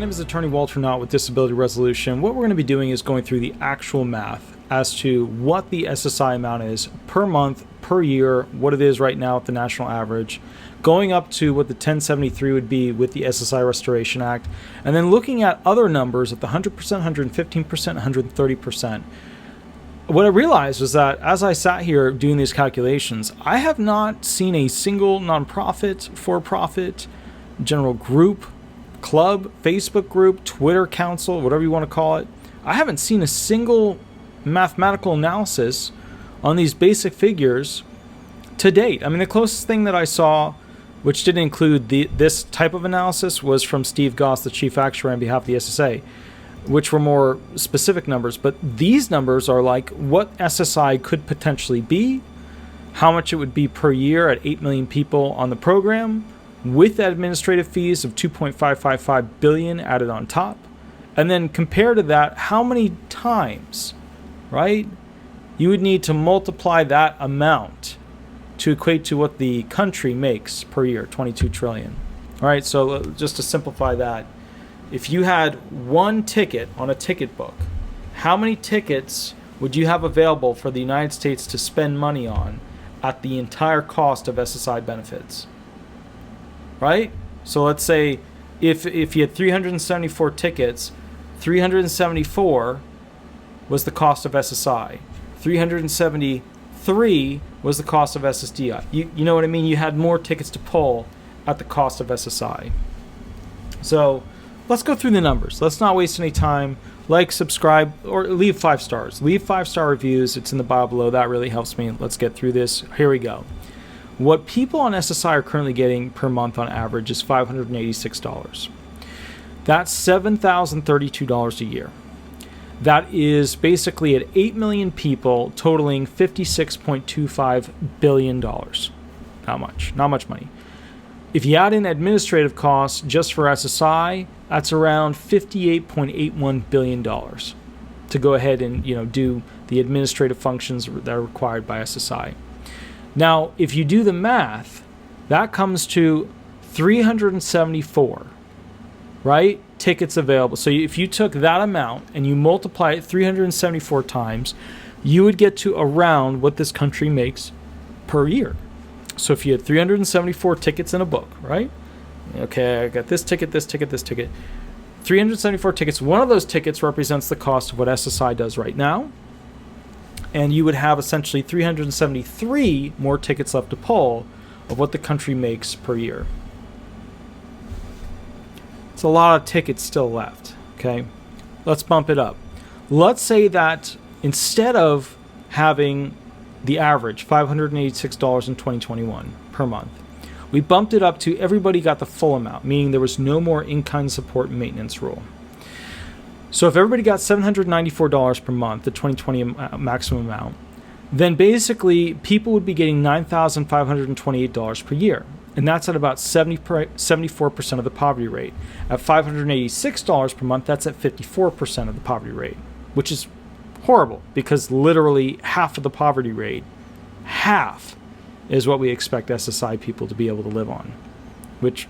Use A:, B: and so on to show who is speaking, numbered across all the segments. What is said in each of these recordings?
A: name is Attorney Walter Knott with Disability Resolution. What we're going to be doing is going through the actual math as to what the SSI amount is per month, per year, what it is right now at the national average, going up to what the 1073 would be with the SSI Restoration Act, and then looking at other numbers at the 100%, 115%, 130%. What I realized was that as I sat here doing these calculations, I have not seen a single nonprofit, for-profit, general group, club, Facebook group, Twitter council, whatever you want to call it. I haven't seen a single mathematical analysis on these basic figures to date. I mean, the closest thing that I saw, which didn't include this type of analysis, was from Steve Goss, the chief actuary on behalf of the SSA, which were more specific numbers. But these numbers are like what SSI could potentially be, how much it would be per year at 8 million people on the program, with administrative fees of $2.555 billion added on top. And then compare to that how many times, right, you would need to multiply that amount to equate to what the country makes per year, 22 trillion. All right, so just to simplify that, if you had one ticket on a ticket book, how many tickets would you have available for the United States to spend money on at the entire cost of SSI benefits? Right? So let's say if you had 374 tickets, 374 was the cost of SSI. 373 was the cost of SSDI. You know what I mean? You had more tickets to pull at the cost of SSI. So let's go through the numbers. Let's not waste any time. Like, subscribe, or leave 5 stars. Leave 5-star reviews. It's in the bio below. That really helps me. Let's get through this. Here we go. What people on SSI are currently getting per month on average is $586. That's $7,032 a year. That is basically at 8 million people, totaling $56.25 billion. Not much money. If you add in administrative costs just for SSI, that's around $58.81 billion to go ahead and do the administrative functions that are required by SSI. Now, if you do the math, that comes to 374, right, tickets available. So if you took that amount and you multiply it 374 times, you would get to around what this country makes per year. So if you had 374 tickets in a book, right? Okay, I got this ticket, this ticket, this ticket. 374 tickets. One of those tickets represents the cost of what SSI does right now. And you would have essentially 373 more tickets left to pull of what the country makes per year. It's a lot of tickets still left, okay? Let's bump it up. Let's say that instead of having the average, $586 in 2021 per month, we bumped it up to everybody got the full amount, meaning there was no more in-kind support and maintenance rule. So if everybody got $794 per month, the 2020 maximum amount, then basically people would be getting $9,528 per year. And that's at about 74% of the poverty rate. At $586 per month, that's at 54% of the poverty rate, which is horrible because literally half of the poverty rate, half, is what we expect SSI people to be able to live on, which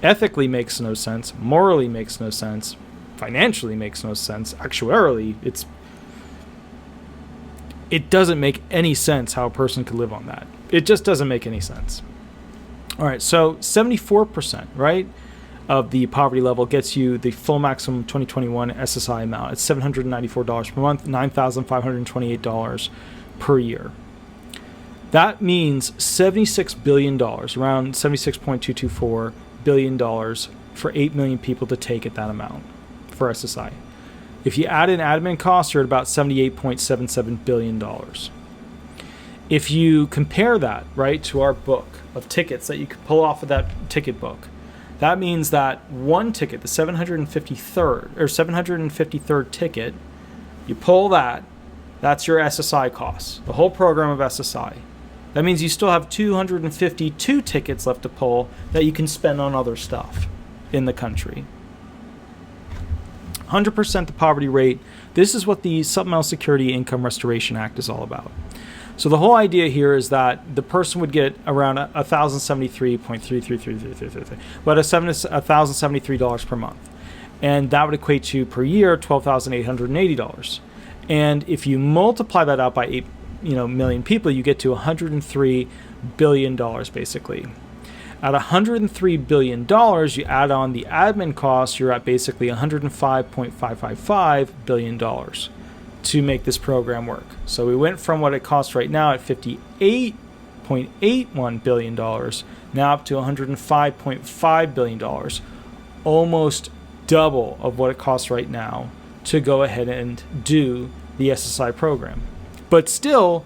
A: ethically makes no sense, morally makes no sense, financially makes no sense, actuarially it doesn't make any sense how a person could live on that. It just doesn't make any sense. All right, so 74%, right, of the poverty level gets you the full maximum 2021 SSI amount. It's $794 per month, $9,528 per year. That means $76 billion, around $76.224 billion for 8 million people to take at that amount for SSI. If you add in admin costs, you're at about $78.77 billion. If you compare that, right, to our book of tickets that you could pull off of that ticket book, that means that one ticket, the 753rd ticket, you pull that, that's your SSI costs, the whole program of SSI. That means you still have 252 tickets left to pull that you can spend on other stuff in the country. 100% the poverty rate. This is what the Supplemental Security Income Restoration Act is all about. So the whole idea here is that the person would get around $1,073.33333, about $1,073 per month, and that would equate to per year $12,880. And if you multiply that out by 8 million people, you get to $103 billion basically. At $103 billion, you add on the admin costs, you're at basically $105.555 billion to make this program work. So we went from what it costs right now at $58.81 billion, now up to $105.5 billion, almost double of what it costs right now to go ahead and do the SSI program. But still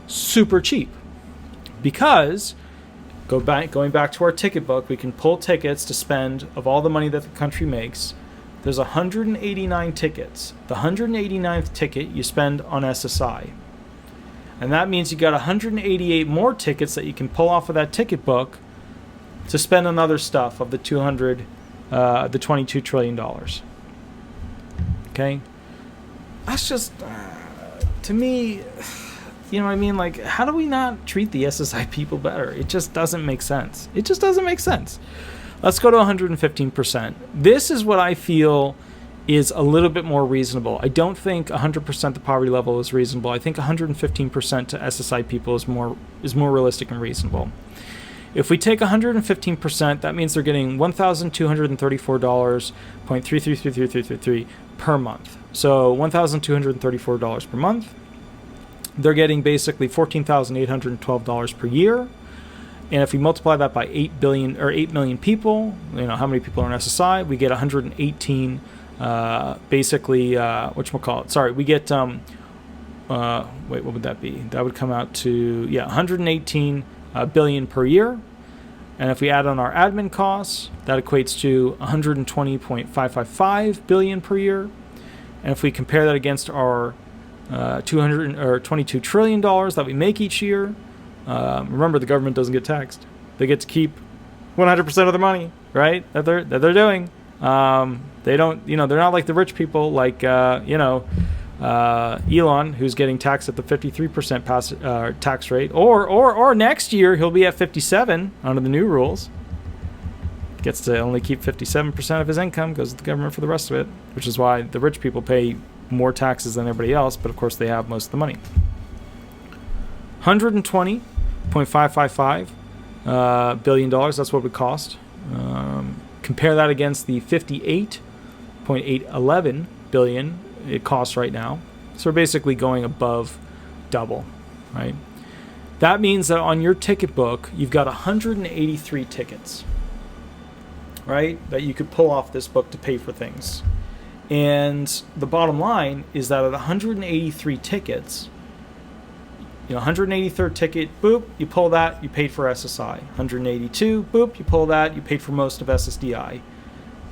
A: super cheap, because going back to our ticket book, we can pull tickets to spend of all the money that the country makes. There's 189 tickets. The 189th ticket you spend on SSI. And that means you got 188 more tickets that you can pull off of that ticket book to spend on other stuff of the $22 trillion. Okay? That's just, to me, you know what I mean? Like, how do we not treat the SSI people better? It just doesn't make sense. It just doesn't make sense. Let's go to 115%. This is what I feel is a little bit more reasonable. I don't think 100% the poverty level is reasonable. I think 115% to SSI people is more realistic and reasonable. If we take 115%, that means they're getting $1,234.333333 per month. So $1,234 per month. They're getting basically $14,812 per year. And if we multiply that by 8 million people, how many people are in SSI, we get 118, we get, what would that be? That would come out to, 118 billion per year. And if we add on our admin costs, that equates to 120.555 billion per year. And if we compare that against our $22 trillion that we make each year, remember, the government doesn't get taxed. They get to keep 100% of their money, right? That they're doing. They don't, they're not like the rich people, like Elon, who's getting taxed at the 53% tax rate, or next year he'll be at 57 under the new rules. Gets to only keep 57% of his income, goes to the government for the rest of it, which is why the rich people pay more taxes than everybody else, but of course they have most of the money. $120.555 billion, that's what it would cost. Compare that against the $58.811 billion it costs right now. So we're basically going above double, right? That means that on your ticket book, you've got 183 tickets, right, that you could pull off this book to pay for things. And the bottom line is that at 183 tickets, 183rd ticket, boop, you pull that, you paid for SSI. 182, boop, you pull that, you paid for most of SSDI.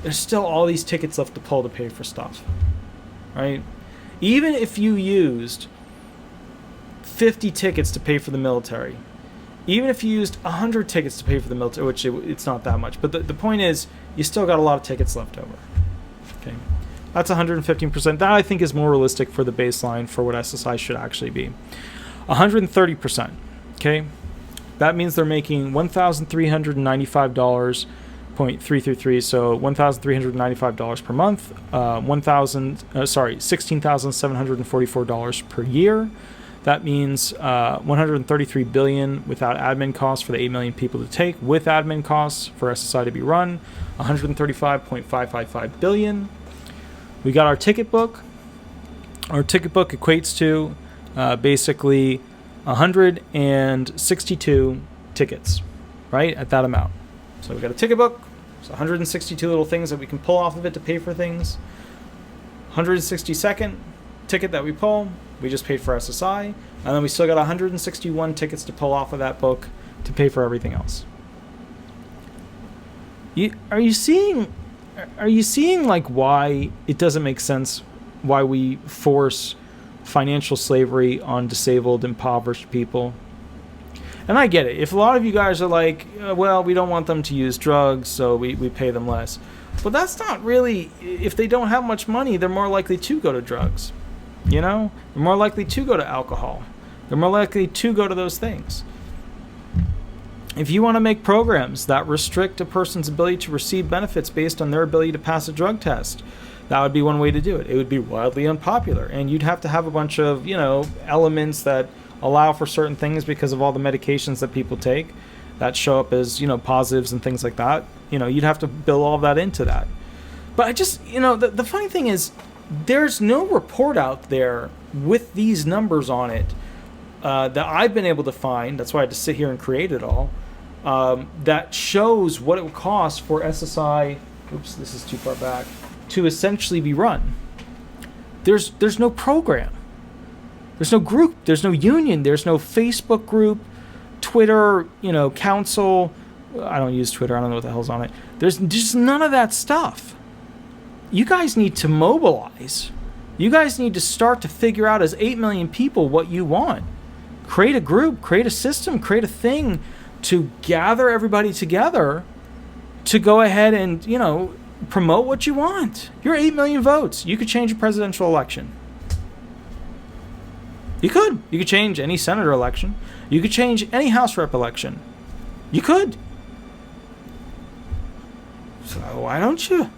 A: There's still all these tickets left to pull to pay for stuff, right? Even if you used 50 tickets to pay for the military, even if you used 100 tickets to pay for the military, which it's not that much, but the point is, you still got a lot of tickets left over. Okay, that's 115%. That, I think, is more realistic for the baseline for what SSI should actually be. 130%. Okay, that means they're making $1,395.333, so $1,395 per month, $16,744 per year. That means 133 billion without admin costs for the 8 million people to take. With admin costs for SSI to be run, 135.555 billion. We got our ticket book. Our ticket book equates to basically 162 tickets, right, at that amount. So we got a ticket book. So 162 little things that we can pull off of it to pay for things. 162nd ticket that we pull, we just paid for SSI, and then we still got 161 tickets to pull off of that book to pay for everything else. Are you seeing like why it doesn't make sense, why we force financial slavery on disabled, impoverished people? And I get it. If a lot of you guys are like, well, we don't want them to use drugs, so we pay them less. But that's not really, if they don't have much money, they're more likely to go to drugs. They're more likely to go to alcohol. They're more likely to go to those things. If you want to make programs that restrict a person's ability to receive benefits based on their ability to pass a drug test, that would be one way to do it. It would be wildly unpopular, and you'd have to have a bunch of, elements that allow for certain things because of all the medications that people take that show up as, positives and things like that. You'd have to build all of that into that. But I just, the funny thing is, there's no report out there with these numbers on it that I've been able to find. That's why I had to sit here and create it all. That shows what it would cost for SSI. Oops, this is too far back. To essentially be run. There's no program. There's no group. There's no union. There's no Facebook group, Twitter, council. I don't use Twitter. I don't know what the hell's on it. There's just none of that stuff. You guys need to mobilize. You guys need to start to figure out as 8 million people what you want. Create a group, create a system, create a thing to gather everybody together to go ahead and, promote what you want. You're 8 million votes. You could change a presidential election. You could. You could change any senator election. You could change any House rep election. You could. So why don't you?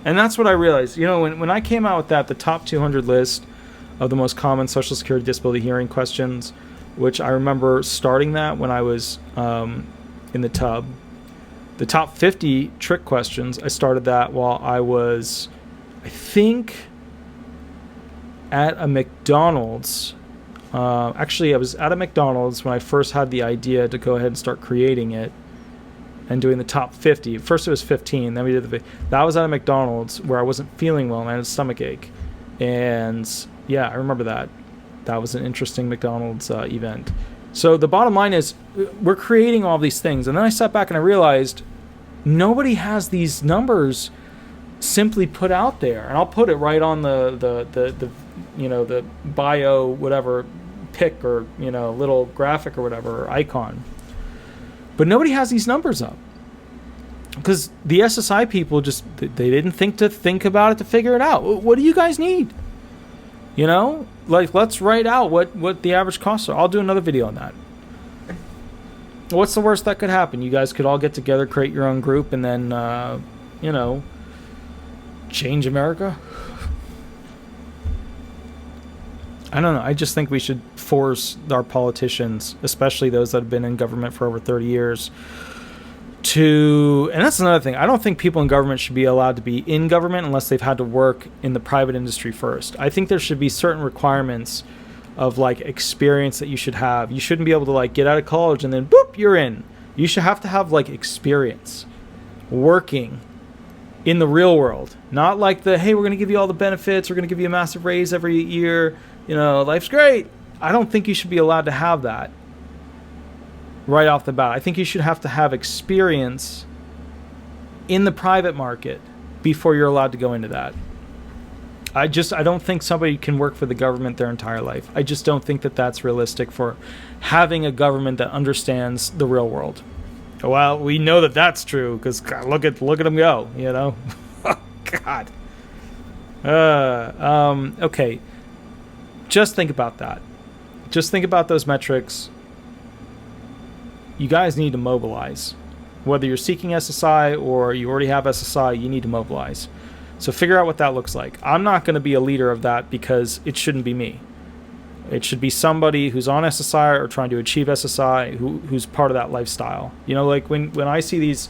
A: And that's what I realized. When I came out with the top 200 list of the most common Social Security disability hearing questions, which I remember starting that when I was in the tub. The top 50 trick questions, I started that while I was, I think, at a McDonald's. Actually, I was at a McDonald's when I first had the idea to go ahead and start creating it and doing the top 50. First it was 15, then we did that was at a McDonald's where I wasn't feeling well and I had a stomach ache. And yeah, I remember that. That was an interesting McDonald's event. So the bottom line is, we're creating all these things. And then I sat back and I realized nobody has these numbers simply put out there. And I'll put it right on the bio, whatever, pic or, little graphic or whatever, or icon. But nobody has these numbers up. Because the SSI people they didn't think about it to figure it out. What do you guys need? Let's write out what the average costs are. I'll do another video on that. What's the worst that could happen? You guys could all get together, create your own group, and then, change America? I don't know. I just think we should force our politicians, especially those that have been in government for over 30 years, and that's another thing. I don't think people in government should be allowed to be in government unless they've had to work in the private industry first. I think there should be certain requirements of experience that you should have. You shouldn't be able to get out of college and then boop, you're in. You should have to have experience working in the real world. Not hey, we're going to give you all the benefits, we're going to give you a massive raise every year, life's great. I don't think you should be allowed to have that right off the bat. I think you should have to have experience in the private market before you're allowed to go into that. I don't think somebody can work for the government their entire life. I just don't think that that's realistic for having a government that understands the real world. Well, we know that that's true because look at them go, Oh, God. Okay. Just think about that. Just think about those metrics. You guys need to mobilize. Whether you're seeking SSI or you already have SSI, you need to mobilize. So figure out what that looks like. I'm not going to be a leader of that because it shouldn't be me. It should be somebody who's on SSI or trying to achieve SSI who's part of that lifestyle. When I see these,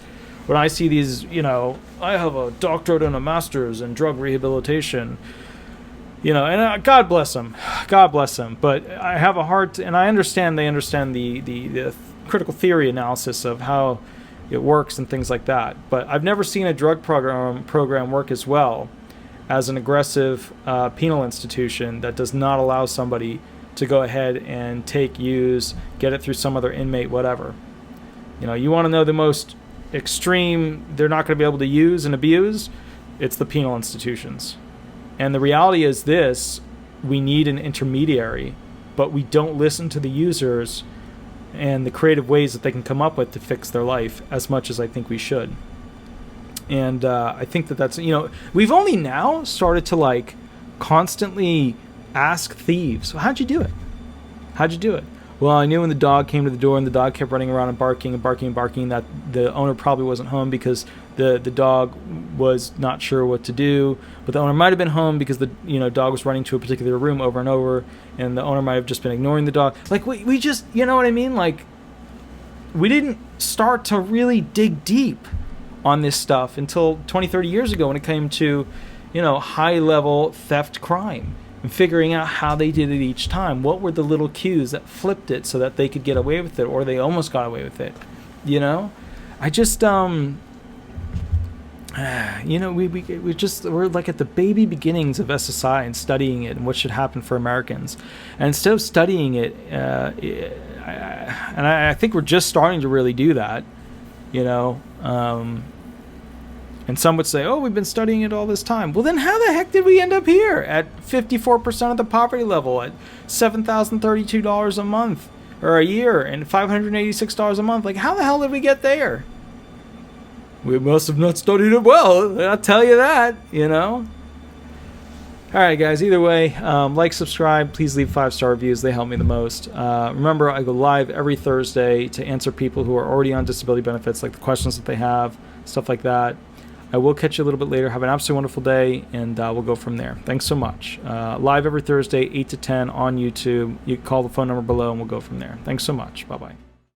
A: I have a doctorate and a master's in drug rehabilitation, and God bless them. God bless them. But I have a hard, and I understand they understand the critical theory analysis of how it works and things like that. But I've never seen a drug program work as well as an aggressive penal institution that does not allow somebody to go ahead and use, get it through some other inmate, whatever. You want to know the most extreme they're not going to be able to use and abuse? It's the penal institutions. And the reality is this: we need an intermediary, but we don't listen to the users and the creative ways that they can come up with to fix their life as much as I think we should. And I think that's, we've only now started to constantly Ask thieves. Well, how'd you do it? How'd you do it? Well, I knew when the dog came to the door and the dog kept running around and barking and barking and barking that the owner probably wasn't home because the dog was not sure what to do. But the owner might have been home because the dog was running to a particular room over and over, and the owner might have just been ignoring the dog. Like we just, you know what I mean? Like we didn't start to really dig deep on this stuff until 20, 30 years ago when it came to, high-level theft crime. And figuring out how they did it each time. What were the little cues that flipped it so that they could get away with it, or they almost got away with it? I just we're like at the baby beginnings of SSI and studying it and what should happen for Americans. And instead of studying it, I think we're just starting to really do that. And some would say, oh, we've been studying it all this time. Well, then how the heck did we end up here at 54% of the poverty level, at $7,032 a month or a year and $586 a month? Like, how the hell did we get there? We must have not studied it well. I'll tell you that, All right, guys. Either way, like, subscribe. Please leave 5-star reviews. They help me the most. Remember, I go live every Thursday to answer people who are already on disability benefits, like the questions that they have, stuff like that. I will catch you a little bit later. Have an absolutely wonderful day, and we'll go from there. Thanks so much. Live every Thursday, 8 to 10 on YouTube. You can call the phone number below, and we'll go from there. Thanks so much. Bye-bye.